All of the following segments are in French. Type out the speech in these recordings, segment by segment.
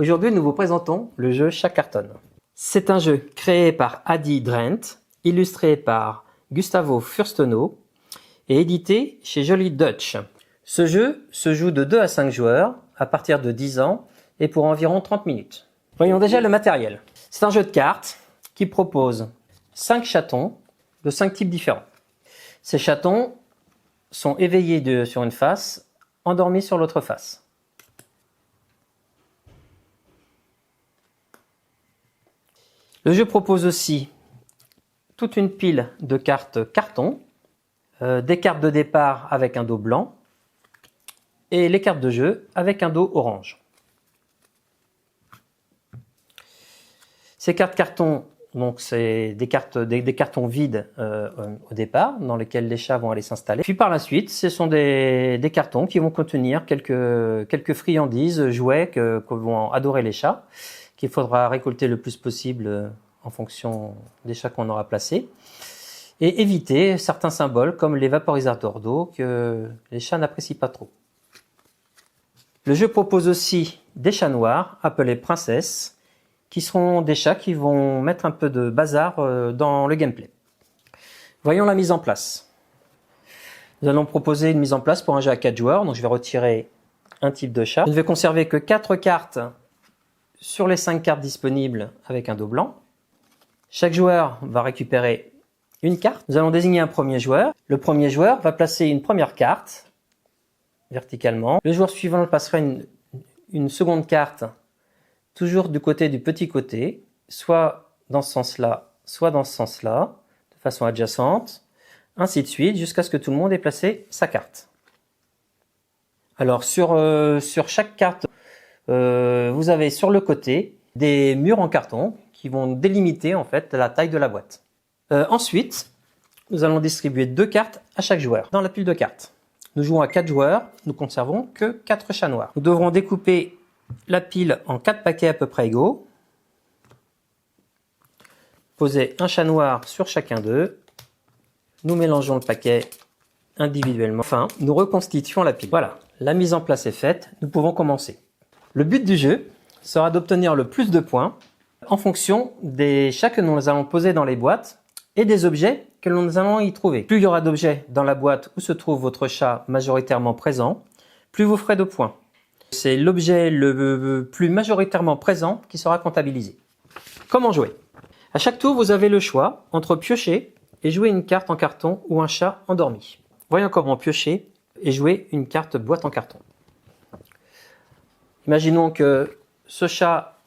Aujourd'hui, nous vous présentons le jeu Chat Carton. C'est un jeu créé par Adi Drent, illustré par Gustavo Fürstenau et édité chez Jolly Dutch. Ce jeu se joue de 2 à 5 joueurs à partir de 10 ans et pour environ 30 minutes. Voyons déjà le matériel. C'est un jeu de cartes qui propose 5 chatons de 5 types différents. Ces chatons sont éveillés sur une face, endormis sur l'autre face. Le jeu propose aussi toute une pile de cartes carton, des cartes de départ avec un dos blanc et les cartes de jeu avec un dos orange. Ces cartes carton, donc c'est des cartons vides au départ, dans lesquels les chats vont aller s'installer. Puis par la suite, ce sont des cartons qui vont contenir quelques friandises, jouets que vont adorer les chats, qu'il faudra récolter le plus possible en fonction des chats qu'on aura placés, et éviter certains symboles comme les vaporisateurs d'eau que les chats n'apprécient pas trop. Le jeu propose aussi des chats noirs appelés princesses, qui seront des chats qui vont mettre un peu de bazar dans le gameplay. Voyons la mise en place. Nous allons proposer une mise en place pour un jeu à 4 joueurs, donc je vais retirer un type de chat. Je ne vais conserver que 4 cartes sur les 5 cartes disponibles avec un dos blanc. Chaque joueur va récupérer une carte. Nous allons désigner un premier joueur. Le premier joueur va placer une première carte verticalement. Le joueur suivant passera une seconde carte toujours du côté du petit côté, soit dans ce sens-là, soit dans ce sens-là, de façon adjacente, ainsi de suite, jusqu'à ce que tout le monde ait placé sa carte. Alors sur chaque carte, vous avez sur le côté des murs en carton qui vont délimiter en fait la taille de la boîte. Ensuite, nous allons distribuer 2 cartes à chaque joueur dans la pile de cartes. Nous jouons à 4 joueurs, nous conservons que 4 chats noirs. Nous devrons découper la pile en 4 paquets à peu près égaux. Poser un chat noir sur chacun d'eux. Nous mélangeons le paquet individuellement. Enfin, nous reconstituons la pile. Voilà, la mise en place est faite, nous pouvons commencer. Le but du jeu sera d'obtenir le plus de points en fonction des chats que nous allons poser dans les boîtes et des objets que nous allons y trouver. Plus il y aura d'objets dans la boîte où se trouve votre chat majoritairement présent, plus vous ferez de points. C'est l'objet le plus majoritairement présent qui sera comptabilisé. Comment jouer? À chaque tour, vous avez le choix entre piocher et jouer une carte en carton ou un chat endormi. Voyons comment piocher et jouer une carte boîte en carton. Imaginons que ce chat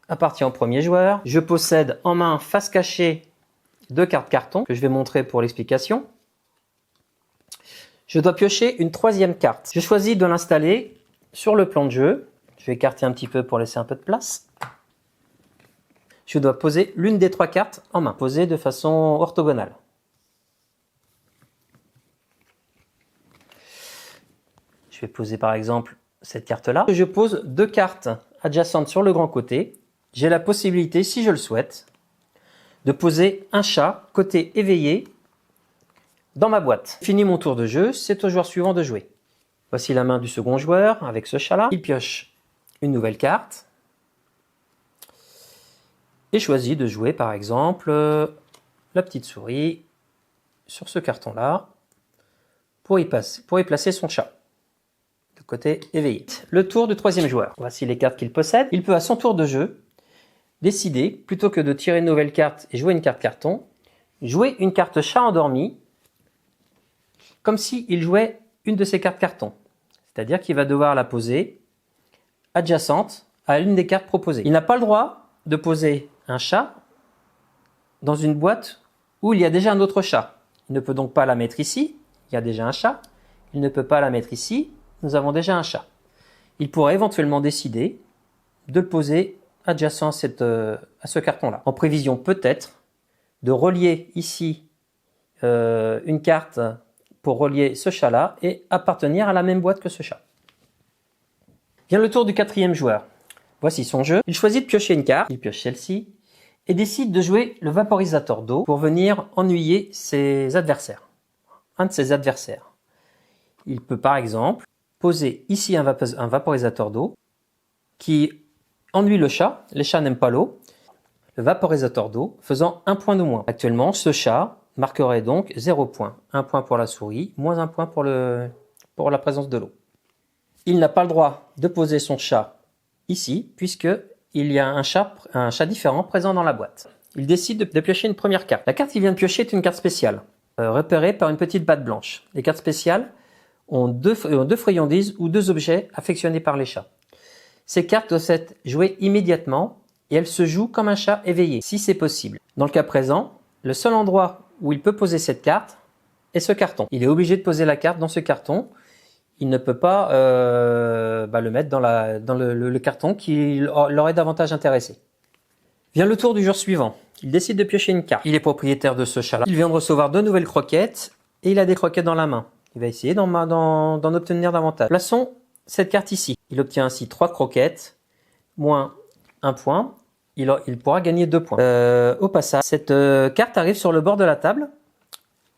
appartient au premier joueur. Je possède en main face cachée 2 cartes carton que je vais montrer pour l'explication. Je dois piocher une 3e carte. Je choisis de l'installer sur le plan de jeu. Je vais écarter un petit peu pour laisser un peu de place. Je dois poser l'une des 3 cartes en main, posée de façon orthogonale. Je vais poser par exemple cette carte-là. Je pose 2 cartes adjacentes sur le grand côté. J'ai la possibilité, si je le souhaite, de poser un chat côté éveillé dans ma boîte. Fini mon tour de jeu, c'est au joueur suivant de jouer. Voici la main du second joueur avec ce chat-là. Il pioche une nouvelle carte et choisit de jouer par exemple la petite souris sur ce carton-là pour y placer son chat. Côté éveillé. Le tour du 3e joueur. Voici les cartes qu'il possède. Il peut à son tour de jeu décider, plutôt que de tirer une nouvelle carte et jouer une carte carton, jouer une carte chat endormi comme s'il jouait une de ses cartes carton. C'est-à-dire qu'il va devoir la poser adjacente à l'une des cartes proposées. Il n'a pas le droit de poser un chat dans une boîte où il y a déjà un autre chat. Il ne peut donc pas la mettre ici, il y a déjà un chat. Il ne peut pas la mettre ici, nous avons déjà un chat. Il pourrait éventuellement décider de le poser adjacent à ce carton-là, en prévision peut-être de relier ici une carte pour relier ce chat-là et appartenir à la même boîte que ce chat. Vient le tour du 4e joueur. Voici son jeu. Il choisit de piocher une carte, il pioche celle-ci, et décide de jouer le vaporisateur d'eau pour venir ennuyer ses adversaires. Un de ses adversaires. Il peut par exemple poser ici un vaporisateur d'eau qui ennuie le chat. Les chats n'aiment pas l'eau. Le vaporisateur d'eau faisant 1 point de moins. Actuellement, ce chat marquerait donc 0 point. 1 point pour la souris, moins 1 point pour la présence de l'eau. Il n'a pas le droit de poser son chat ici, puisqu'il y a un chat différent présent dans la boîte. Il décide de piocher une première carte. La carte qu'il vient de piocher est une carte spéciale, repérée par une petite batte blanche. Les cartes spéciales ont deux friandises ou 2 objets affectionnés par les chats. Ces cartes doivent être jouées immédiatement et elles se jouent comme un chat éveillé, si c'est possible. Dans le cas présent, le seul endroit où il peut poser cette carte est ce carton. Il est obligé de poser la carte dans ce carton. Il ne peut pas le mettre dans le carton qui l'aurait davantage intéressé. Vient le tour du joueur suivant. Il décide de piocher une carte. Il est propriétaire de ce chat-là. Il vient de recevoir 2 nouvelles croquettes et il a des croquettes dans la main. Il va essayer d'en obtenir davantage. Plaçons cette carte ici. Il obtient ainsi 3 croquettes, moins 1 point. Il pourra gagner 2 points. Au passage, cette carte arrive sur le bord de la table.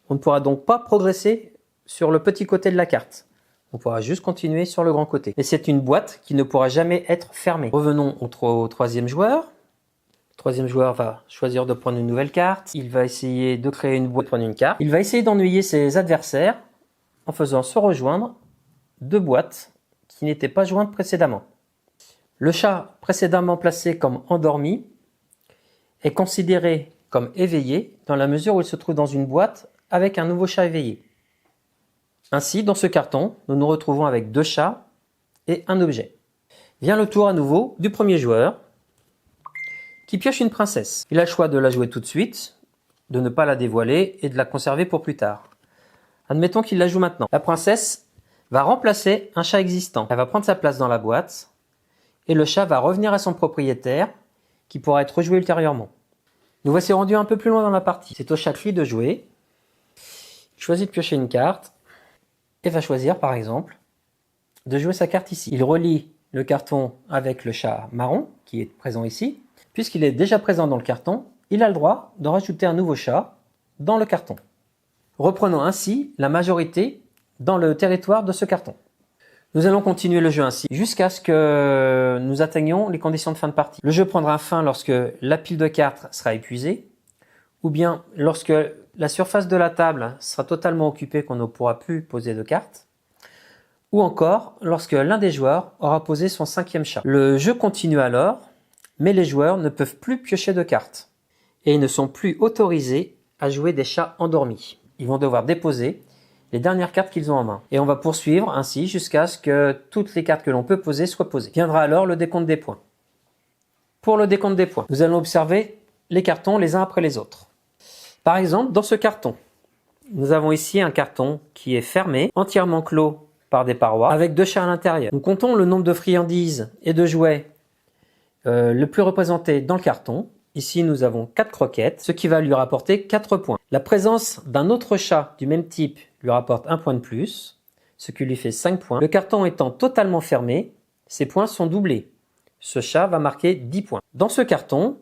On ne pourra donc pas progresser sur le petit côté de la carte. On pourra juste continuer sur le grand côté. Et c'est une boîte qui ne pourra jamais être fermée. Revenons au troisième joueur. Le troisième joueur va choisir de prendre une nouvelle carte. Il va essayer de créer une boîte, prendre une carte. Il va essayer d'ennuyer ses adversaires en faisant se rejoindre 2 boîtes qui n'étaient pas jointes précédemment. Le chat précédemment placé comme endormi est considéré comme éveillé dans la mesure où il se trouve dans une boîte avec un nouveau chat éveillé. Ainsi, dans ce carton, nous nous retrouvons avec 2 chats et un objet. Vient le tour à nouveau du premier joueur qui pioche une princesse. Il a le choix de la jouer tout de suite, de ne pas la dévoiler et de la conserver pour plus tard. Admettons qu'il la joue maintenant. La princesse va remplacer un chat existant. Elle va prendre sa place dans la boîte et le chat va revenir à son propriétaire qui pourra être rejoué ultérieurement. Nous voici rendus un peu plus loin dans la partie. C'est au chat de jouer. Il choisit de piocher une carte et va choisir par exemple de jouer sa carte ici. Il relie le carton avec le chat marron qui est présent ici. Puisqu'il est déjà présent dans le carton, il a le droit de rajouter un nouveau chat dans le carton. Reprenons ainsi la majorité dans le territoire de ce carton. Nous allons continuer le jeu ainsi jusqu'à ce que nous atteignions les conditions de fin de partie. Le jeu prendra fin lorsque la pile de cartes sera épuisée ou bien lorsque la surface de la table sera totalement occupée qu'on ne pourra plus poser de cartes ou encore lorsque l'un des joueurs aura posé son 5e chat. Le jeu continue alors, mais les joueurs ne peuvent plus piocher de cartes et ils ne sont plus autorisés à jouer des chats endormis. Ils vont devoir déposer les dernières cartes qu'ils ont en main. Et on va poursuivre ainsi jusqu'à ce que toutes les cartes que l'on peut poser soient posées. Viendra alors le décompte des points. Pour le décompte des points, nous allons observer les cartons les uns après les autres. Par exemple, dans ce carton, nous avons ici un carton qui est fermé, entièrement clos par des parois, avec 2 chats à l'intérieur. Nous comptons le nombre de friandises et de jouets le plus représenté dans le carton. Ici, nous avons 4 croquettes, ce qui va lui rapporter 4 points. La présence d'un autre chat du même type lui rapporte 1 point de plus, ce qui lui fait 5 points. Le carton étant totalement fermé, ses points sont doublés. Ce chat va marquer 10 points. Dans ce carton,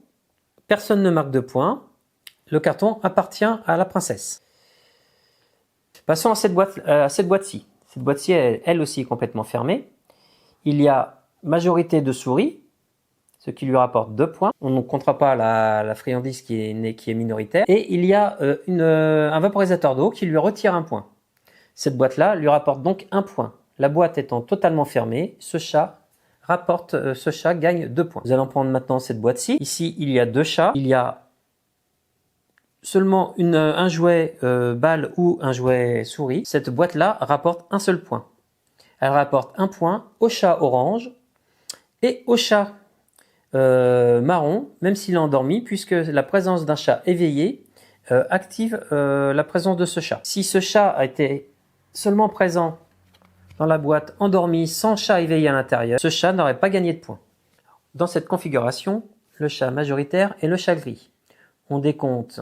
personne ne marque de points. Le carton appartient à la princesse. Passons à cette boîte-ci. Cette boîte-ci, elle aussi, est complètement fermée. Il y a majorité de souris, ce qui lui rapporte 2 points. On ne comptera pas la friandise qui est minoritaire. Et il y a un vaporisateur d'eau qui lui retire 1 point. Cette boîte-là lui rapporte donc 1 point. La boîte étant totalement fermée, ce chat gagne 2 points. Nous allons prendre maintenant cette boîte-ci. Ici, il y a 2 chats. Il y a seulement un jouet balle ou un jouet souris. Cette boîte-là rapporte un seul point. Elle rapporte 1 point au chat orange et au chat marron, même s'il est endormi, puisque la présence d'un chat éveillé active la présence de ce chat. Si ce chat a été seulement présent dans la boîte endormi sans chat éveillé à l'intérieur, ce chat n'aurait pas gagné de points. Dans cette configuration, le chat majoritaire est le chat gris. On décompte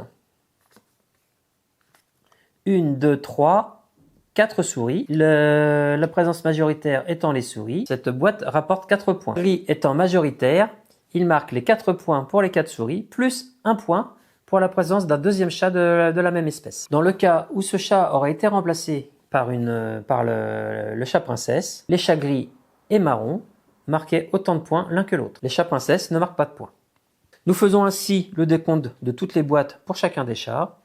1, 2, 3, 4 souris. La présence majoritaire étant les souris, cette boîte rapporte 4 points. Le gris étant majoritaire, il marque les 4 points pour les 4 souris, plus 1 point pour la présence d'un deuxième chat de la même espèce. Dans le cas où ce chat aurait été remplacé par le chat princesse, les chats gris et marron marquaient autant de points l'un que l'autre. Les chats princesses ne marquent pas de points. Nous faisons ainsi le décompte de toutes les boîtes pour chacun des chats.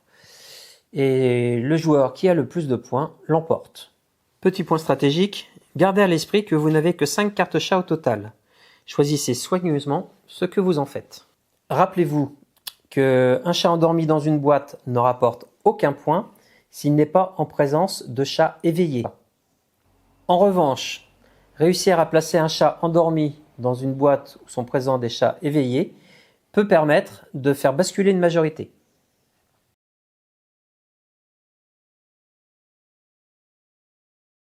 Et le joueur qui a le plus de points l'emporte. Petit point stratégique, gardez à l'esprit que vous n'avez que 5 cartes chats au total. Choisissez soigneusement ce que vous en faites. Rappelez-vous qu'un chat endormi dans une boîte ne rapporte aucun point s'il n'est pas en présence de chats éveillés. En revanche, réussir à placer un chat endormi dans une boîte où sont présents des chats éveillés peut permettre de faire basculer une majorité.